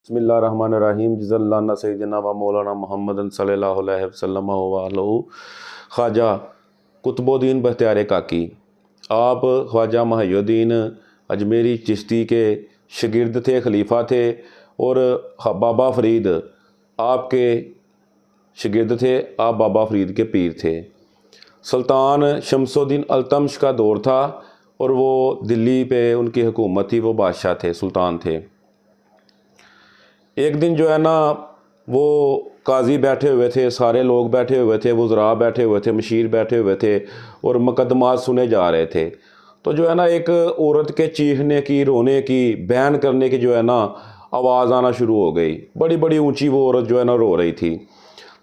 बिस्मिल्लाहिर्रहमानिर्रहीम जज़ल्लाना सय्यदना व मौलाना मुहम्मदन सल्लल्लाहु अलैहि वसल्लम व अलहु। ख्वाजा कुतुबुद्दीन बख्तियार काकी, आप ख्वाजा मुहियुद्दीन अजमेरी चिश्ती के शागिर्द थे, खलीफा थे, और बाबा फ़रीद आपके शागिर्द थे। आप बाबा फ़रीद के पीर थे। सुल्तान शमसुद्दीन अल्तमश का दौर था और वो दिल्ली पे उनकी हुकूमत थी, वो बादशाह थे, सुल्तान थे। एक दिन जो है ना, वो काजी बैठे हुए थे, सारे लोग बैठे हुए थे, वज़रा बैठे हुए थे, मशीर बैठे हुए थे और मुकदमात सुने जा रहे थे। तो जो है ना, एक औरत के चीखने की, रोने की, बयान करने की जो है ना आवाज़ आना शुरू हो गई। बड़ी बड़ी ऊंची वो औरत जो है ना रो रही थी।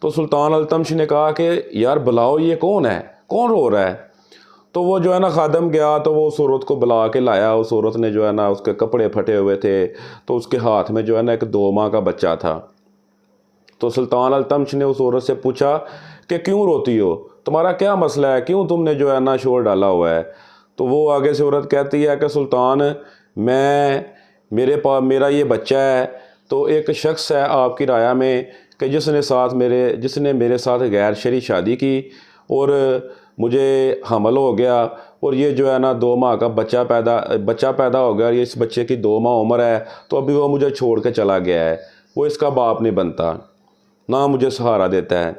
तो सुल्तान अल्तमश ने कहा कि यार बुलाओ, ये कौन है, कौन रो रहा है। तो वो जो है ना खादम गया, तो वो उस औरत को बुला के लाया। उस औरत ने जो है ना, उसके कपड़े फटे हुए थे, तो उसके हाथ में जो है ना एक 2 माह का बच्चा था। तो सुल्तान अल्तमश ने उस औरत से पूछा कि क्यों रोती हो, तुम्हारा क्या मसला है, क्यों तुमने जो है ना शोर डाला हुआ है। तो वो आगे से औरत कहती है कि सुल्तान, मेरा ये बच्चा है, तो एक शख्स है आपकी राया में कि जिसने मेरे साथ गैर शरई शादी की और मुझे हमल हो गया, और ये जो है ना 2 माह का बच्चा पैदा हो गया। ये इस बच्चे की 2 माह उम्र है, तो अभी वो मुझे छोड़ के चला गया है। वो इसका बाप नहीं बनता, ना मुझे सहारा देता है।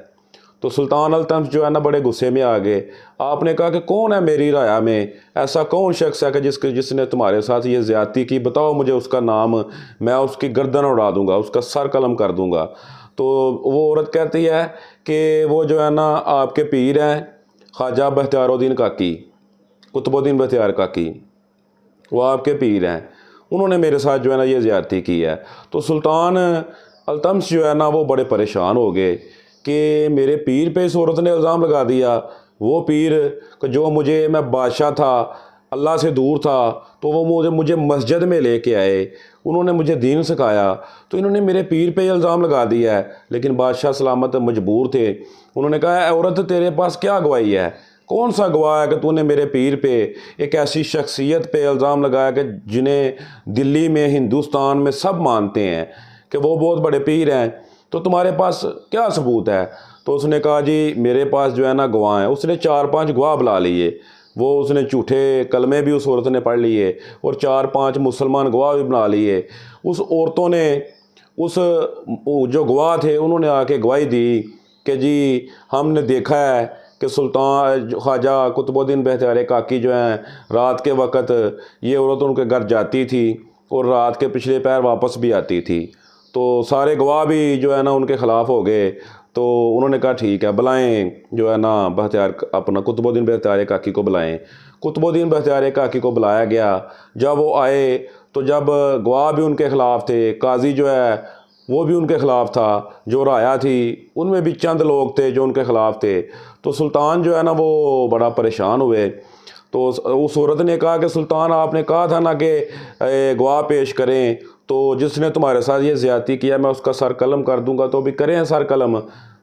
तो सुल्तान अल्तमश जो है ना बड़े गुस्से में आ गए। आपने कहा कि कौन है मेरी राया में, ऐसा कौन शख्स है कि जिसने तुम्हारे साथ ये ज़्यादती की, बताओ मुझे उसका नाम, मैं उसकी गर्दन उड़ा दूंगा, उसका सर कलम कर दूंगा। तो वो औरत कहती है कि वो जो है ना आपके पीर हैं, ख्वाजा बख्तियारुद्दीन काकी, कुतुबुद्दीन बख्तियार काकी, वो आपके पीर हैं, उन्होंने मेरे साथ जो है ना ये ज़्यादती की है। तो सुल्तान अल्तमश जो है ना वो बड़े परेशान हो गए कि मेरे पीर पे इस औरत ने इल्ज़ाम लगा दिया। वो पीर जो मैं बादशाह था, अल्लाह से दूर था, तो वो मुझे मस्जिद में लेके आए, उन्होंने मुझे दीन सिखाया, तो इन्होंने मेरे पीर पे इल्ज़ाम लगा दिया है। लेकिन बादशाह सलामत मजबूर थे। उन्होंने कहा, औरत तेरे पास क्या गवाही है, कौन सा गवाह है कि तूने मेरे पीर पे एक ऐसी शख्सियत पे इल्ज़ाम लगाया कि जिन्हें दिल्ली में, हिंदुस्तान में सब मानते हैं कि वो बहुत बड़े पीर हैं, तो तुम्हारे पास क्या सबूत है। तो उसने कहा, जी मेरे पास जो है ना गवाह हैं। उसने 4-5 गवाह बुला लिए। वो उसने झूठे कलमे भी उस औरत ने पढ़ लिए और 4-5 मुसलमान गवाह भी बना लिए। उस औरतों ने, जो गवाह थे, उन्होंने आके गवाही दी कि जी हमने देखा है कि सुल्तान ख्वाजा कुतुबुद्दीन बख्तियार काकी जो हैं, रात के वक़्त ये औरत उनके घर जाती थी और रात के पिछले पहर वापस भी आती थी। तो सारे गवाह भी जो है ना उनके ख़िलाफ़ हो गए। तो उन्होंने कहा ठीक है, बुलाएं जो है ना अपना कुतुबुद्दीन बख्तियार काकी को बुलाएं। कुतुबुद्दीन बख्तियार काकी को बुलाया गया। जब वो आए, तो जब गवाह भी उनके ख़िलाफ़ थे, काजी जो है वो भी उनके ख़िलाफ़ था, जो राया थी उनमें भी चंद लोग थे जो उनके ख़िलाफ़ थे। तो सुल्तान जो है ना वो बड़ा परेशान हुए। तो उस औरत ने कहा कि सुल्तान, आपने कहा था ना कि गवाह पेश करें, तो जिसने तुम्हारे साथ ये ज़्यादती किया मैं उसका सर कलम कर दूंगा, तो अभी करें सर कलम।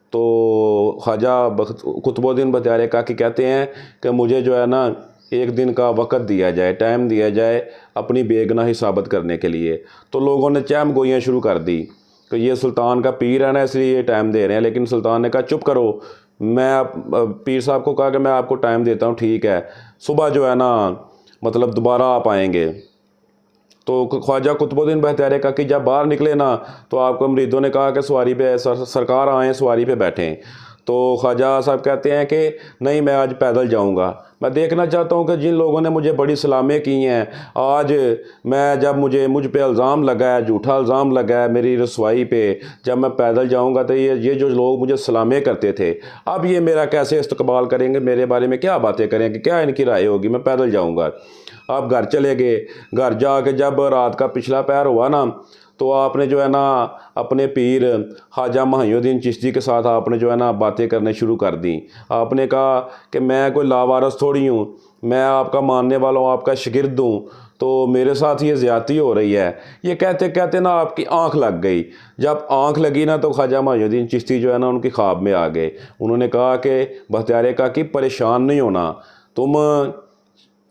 तो ख्वाजा कुतुबुद्दीन बख्तियार काकी कहते हैं कि मुझे जो है ना 1 दिन का वक़्त दिया जाए, टाइम दिया जाए अपनी बेगुनाही साबित करने के लिए। तो लोगों ने चहम गोइयाँ शुरू कर दी कि ये सुल्तान का पीर है ना, इसलिए ये टाइम दे रहे हैं। लेकिन सुल्तान ने कहा चुप करो, पीर साहब को कहा कि मैं आपको टाइम देता हूँ, ठीक है, सुबह जो है ना मतलब दोबारा आप आएंगे। तो ख्वाजा कुतुबुद्दीन बख्तियार काकी जब बाहर निकले ना, तो आपको मुरीदों ने कहा कि सवारी पे सरकार आएँ, सवारी पे बैठें। तो ख्वाजा साहब कहते हैं कि नहीं, मैं आज पैदल जाऊंगा। मैं देखना चाहता हूं कि जिन लोगों ने मुझे बड़ी सलामें की हैं, आज जब मुझ पे इल्ज़ाम लगा है, झूठा इल्ज़ाम लगा है मेरी रसवाई पे, जब मैं पैदल जाऊंगा तो ये जो लोग मुझे सलामें करते थे, अब ये मेरा कैसे इस्तकबाल करेंगे, मेरे बारे में क्या बातें करेंगे, क्या इनकी राय होगी। मैं पैदल जाऊँगा। आप घर चले गए। घर जाके जब रात का पिछला पहर हुआ ना, तो आपने जो है ना अपने पीर ख्वाजा मुहियुद्दीन चिश्ती के साथ आपने जो है ना बातें करने शुरू कर दी। आपने कहा कि मैं कोई लावारस थोड़ी हूँ, मैं आपका मानने वाला हूँ, आपका शागिर्द हूँ, तो मेरे साथ ये ज़्यादती हो रही है। ये कहते कहते ना आपकी आंख लग गई। जब आंख लगी ना, तो ख्वाजा मुहियुद्दीन चिश्ती जो है ना उनकी ख्वाब में आ गए। उन्होंने कहा कि बख्तियार काकी परेशान नहीं होना, तुम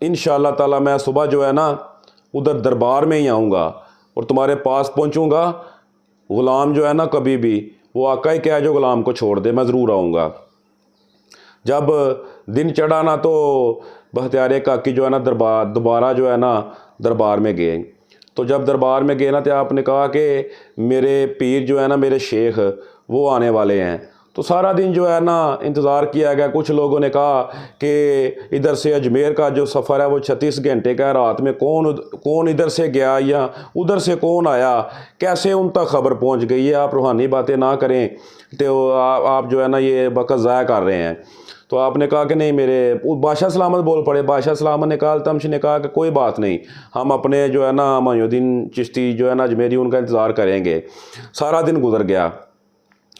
इंशाअल्लाह ताला मैं सुबह जो है ना उधर दरबार में ही आऊँगा और तुम्हारे पास पहुँचूँगा। غلام جو ہے نا کبھی بھی وہ آقا ہی کیا ہے جو غلام کو چھوڑ دے، میں ضرور آؤں گا۔ جب دن چڑھا نا تو بختیار کاکی جو ہے نا دوبارہ جو ہے نا دربار میں گئے۔ تو جب دربار میں گئے نا تو آپ نے کہا کہ میرے پیر جو ہے نا میرے شیخ وہ آنے والے ہیں۔ تو سارا دن جو ہے نا انتظار کیا گیا۔ کچھ لوگوں نے کہا کہ ادھر سے اجمیر کا جو سفر ہے وہ 36 گھنٹے کا ہے، رات میں کون ادھر سے گیا یا ادھر سے کون آیا، کیسے ان تک خبر پہنچ گئی ہے، آپ روحانی باتیں نہ کریں تو آپ جو ہے نا یہ وقت ضائع کر رہے ہیں۔ تو آپ نے کہا کہ نہیں، میرے بادشاہ سلامت بول پڑے۔ بادشاہ سلامت نے کہا، التمش نے کہا کہ کوئی بات نہیں، ہم اپنے جو ہے نا معین الدین چشتی جو ہے نا اجمیری ان کا انتظار کریں گے۔ سارا دن گزر گیا،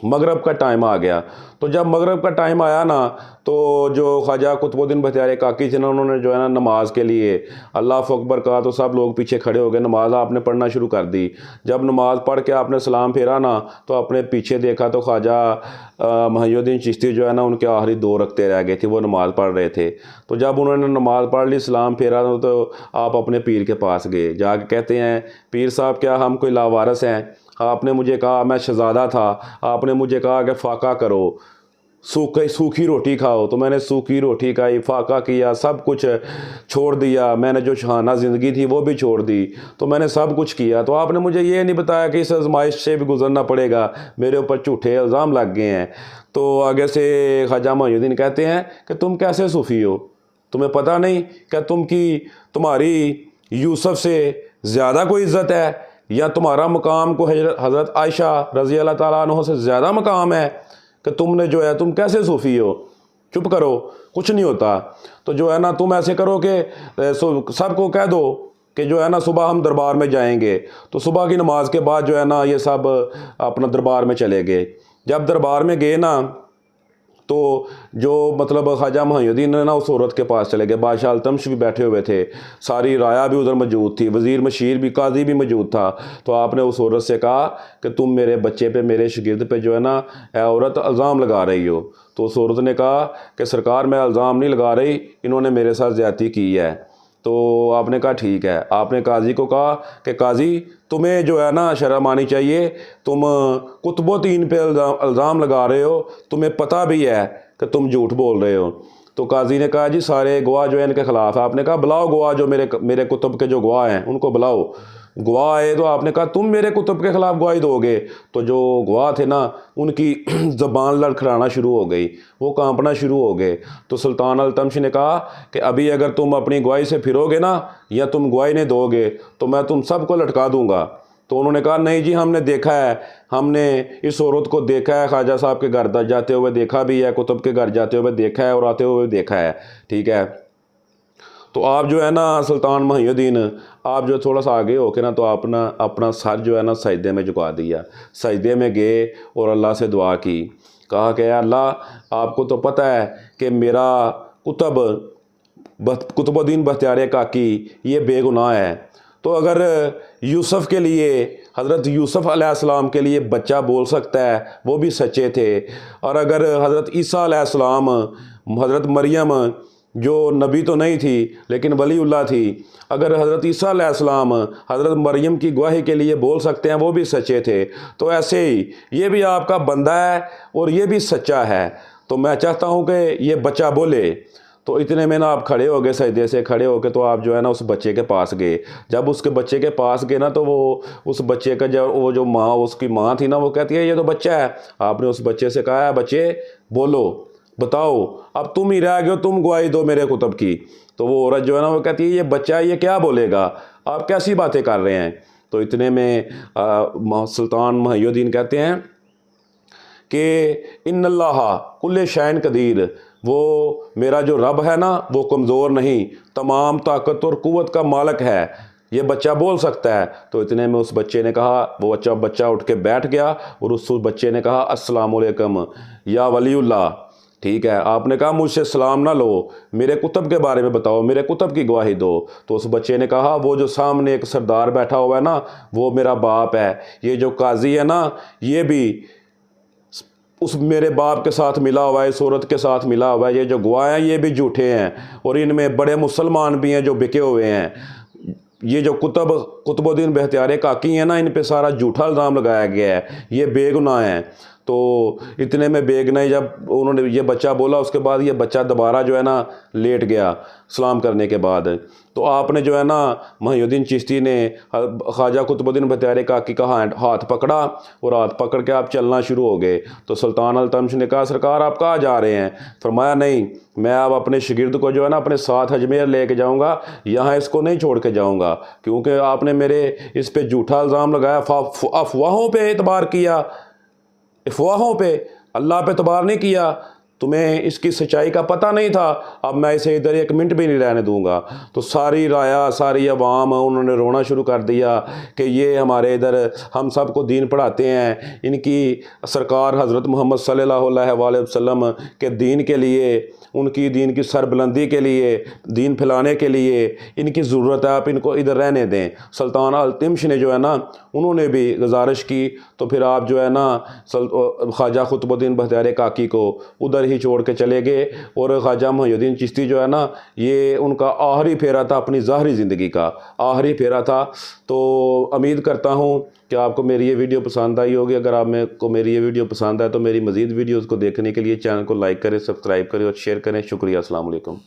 مغرب کا ٹائم آ گیا۔ تو جب مغرب کا ٹائم آیا نا تو جو خواجہ قطب الدین بختیار کاکی تھے نا، انہوں نے جو ہے نا نماز کے لیے اللہ اکبر کہا تو سب لوگ پیچھے کھڑے ہو گئے، نماز آپ نے پڑھنا شروع کر دی۔ جب نماز پڑھ کے آپ نے سلام پھیرا نا تو اپنے پیچھے دیکھا تو خواجہ محی الدین چشتی جو ہے نا ان کے آخری 2 رکعتیں رہ گئے تھے، وہ نماز پڑھ رہے تھے۔ تو جب انہوں نے نماز پڑھ لی، سلام پھیرا تو آپ اپنے پیر کے پاس گئے، جا کے کہتے ہیں، پیر صاحب کیا ہم کوئی لاوارث ہیں؟ آپ نے مجھے کہا، میں شہزادہ تھا، آپ نے مجھے کہا کہ فاقہ کرو، سوکھی روٹی کھاؤ، تو میں نے سوکھی روٹی کھائی، فاقہ کیا، سب کچھ چھوڑ دیا، میں نے جو شاہانہ زندگی تھی وہ بھی چھوڑ دی، تو میں نے سب کچھ کیا، تو آپ نے مجھے یہ نہیں بتایا کہ اس آزمائش سے بھی گزرنا پڑے گا، میرے اوپر جھوٹے الزام لگ گئے ہیں۔ تو آگے سے خواجہ محی الدین کہتے ہیں کہ تم کیسے صوفی ہو؟ تمہیں پتہ نہیں کہ تمہاری یوسف سے زیادہ کوئی عزت ہے، یا تمہارا مقام کو حضرت عائشہ رضی اللہ تعالیٰ عنہ سے زیادہ مقام ہے کہ تم نے جو ہے، تم کیسے صوفی ہو؟ چپ کرو، کچھ نہیں ہوتا۔ تو جو ہے نا تم ایسے کرو کہ سب کو کہہ دو کہ جو ہے نا صبح ہم دربار میں جائیں گے۔ تو صبح کی نماز کے بعد جو ہے نا یہ سب اپنا دربار میں چلے گئے۔ جب دربار میں گئے نا تو جو مطلب خواجہ محی الدین نے نا اس عورت کے پاس چلے گئے، بادشاہ التمش بھی بیٹھے ہوئے تھے، ساری رعایا بھی ادھر موجود تھی، وزیر مشیر بھی، قاضی بھی موجود تھا۔ تو آپ نے اس عورت سے کہا کہ تم میرے بچے پہ، میرے شاگرد پہ جو ہے نا اے عورت الزام لگا رہی ہو۔ تو اس عورت نے کہا کہ سرکار میں الزام نہیں لگا رہی، انہوں نے میرے ساتھ زیادتی کی ہے۔ تو آپ نے کہا ٹھیک ہے۔ آپ نے قاضی کو کہا کہ قاضی تمہیں جو ہے نا شرم آنی چاہیے، تم قطب الدین پہ الزام لگا رہے ہو، تمہیں پتہ بھی ہے کہ تم جھوٹ بول رہے ہو۔ تو قاضی نے کہا جی سارے گواہ جو ہیں ان کے خلاف ہے۔ آپ نے کہا بلاؤ گواہ، جو میرے کتب کے جو گواہ ہیں ان کو بلاؤ۔ گواہ آئے تو آپ نے کہا تم میرے کتب کے خلاف گواہی دو گے؟ تو جو گواہ تھے نا ان کی زبان لڑکھڑانا شروع ہو گئی، وہ کانپنا شروع ہو گئے۔ تو سلطان التمش نے کہا کہ ابھی اگر تم اپنی گواہی سے پھرو گے نا، یا تم گواہی نہیں دو گے تو میں تم سب کو لٹکا دوں گا۔ تو انہوں نے کہا نہیں جی، ہم نے دیکھا ہے، ہم نے اس عورت کو دیکھا ہے، خواجہ صاحب کے گھر جاتے ہوئے دیکھا بھی ہے، کتب کے گھر جاتے ہوئے دیکھا ہے، اور آتے ہوئے دیکھا ہے، ٹھیک ہے۔ تو آپ جو ہے نا سلطان محی الدین، آپ جو تھوڑا سا آگے ہو کے نا تو اپنا سر جو ہے نا سجدے میں جھکا دیا، سجدے میں گئے اور اللہ سے دعا کی، کہا کہ اے اللہ، آپ کو تو پتہ ہے کہ میرا قطب الدین بختیار کاکی یہ بے گناہ ہے، تو اگر یوسف کے لیے، حضرت یوسف علیہ السلام کے لیے بچہ بول سکتا ہے، وہ بھی سچے تھے، اور اگر حضرت عیسیٰ علیہ السلام، حضرت مریم جو نبی تو نہیں تھی لیکن ولی اللہ تھی، اگر حضرت عیسیٰ علیہ السلام حضرت مریم کی گواہی کے لیے بول سکتے ہیں، وہ بھی سچے تھے، تو ایسے ہی یہ بھی آپ کا بندہ ہے اور یہ بھی سچا ہے، تو میں چاہتا ہوں کہ یہ بچہ بولے۔ تو اتنے میں نا آپ کھڑے ہو گئے، سجدے سے کھڑے ہو کے تو آپ جو ہے نا اس بچے کے پاس گئے۔ جب اس کے بچے کے پاس گئے نا تو وہ اس بچے کا وہ جو ماں، اس کی ماں تھی نا، وہ کہتی ہے یہ تو بچہ ہے۔ آپ نے اس بچے سے کہا ہے بچے بولو، بتاؤ، اب تم ہی رہ گئے، تم گواہی دو میرے کتب کی۔ تو وہ عورت جو ہے نا وہ کہتی ہے یہ بچہ ہے، یہ کیا بولے گا، آپ کیسی باتیں کر رہے ہیں؟ تو اتنے میں سلطان محی الدین کہتے ہیں کہ ان اللہ کل شین قدیر، وہ میرا جو رب ہے نا وہ کمزور نہیں، تمام طاقت اور قوت کا مالک ہے، یہ بچہ بول سکتا ہے۔ تو اتنے میں اس بچے نے کہا، وہ بچہ اٹھ کے بیٹھ گیا اور اس بچے نے کہا السلام علیکم یا ولی اللہ، ٹھیک ہے۔ آپ نے کہا مجھ سے سلام نہ لو، میرے کتب کے بارے میں بتاؤ، میرے کتب کی گواہی دو۔ تو اس بچے نے کہا وہ جو سامنے ایک سردار بیٹھا ہوا ہے نا وہ میرا باپ ہے، یہ جو قاضی ہے نا یہ بھی اس میرے باپ کے ساتھ ملا ہوا ہے، اس عورت کے ساتھ ملا ہوا ہے، یہ جو گواہ ہیں یہ بھی جھوٹے ہیں، اور ان میں بڑے مسلمان بھی ہیں جو بکے ہوئے ہیں، یہ جو کتب कुतुबुद्दीन बख्तियार काकी हैं ना, इन पे सारा झूठा इल्ज़ाम लगाया गया है, ये बेगुनाह हैं। तो इतने में बेगुनाही जब उन्होंने ये बच्चा बोला, उसके बाद ये बच्चा दोबारा जो है ना लेट गया सलाम करने के बाद। तो आपने जो है ना मुहियुद्दीन चिश्ती ने ख्वाजा कुतुबुद्दीन बख्तियार काकी का हाथ पकड़ा और हाथ पकड़ के आप चलना शुरू हो गए। तो सुल्तान अल्तमश ने कहा, सरकार आप कहाँ जा रहे हैं? फरमाया, नहीं, मैं अब अपने शागिर्द को जो है ना अपने साथ अजमेर लेके जाऊंगा, यहाँ इसको नहीं छोड़ के जाऊंगा, क्योंकि आपने मेरे इस पे झूठा इल्ज़ाम लगाया, अफवाहों पे एतबार किया, अफवाहों पे, अल्लाह पे एतबार नहीं किया, तुम्हें इसकी सच्चाई का पता नहीं था, अब मैं इसे इधर एक मिनट भी नहीं रहने दूंगा। तो सारी राया, सारी अवाम, उन्होंने रोना शुरू कर दिया कि ये हमारे इधर हम सबको दीन पढ़ाते हैं, इनकी सरकार हज़रत मोहम्मद सल्लल्लाहु अलैहि वसल्लम के दीन के लिए, उनकी दीन की सरबुलंदी के लिए, दीन फैलाने के लिए इनकी ज़रूरत है, आप इनको इधर रहने दें। सुल्तान अल्तमिश ने जो है ना उन्होंने भी गुजारिश की, तो फिर आप जो है ना ख्वाजा कुतुबुद्दीन बख्तियार काकी को उधर ही छोड़ के चले गए। और ख्वाजा मुहियुद्दीन चिश्ती जो है ना, ये उनका आखिरी फेरा था, अपनी ज़ाहरी ज़िंदगी का आखिरी फेरा था। तो उम्मीद करता हूँ कि आपको मेरी ये वीडियो पसंद आई होगी। अगर आप को मेरी ये वीडियो पसंद आए तो मेरी मज़ीद वीडियोज़ को देखने के लिए चैनल को लाइक करें, सब्सक्राइब करें और शेयर करें। शुक्रिया, अस्सलाम वालेकुम।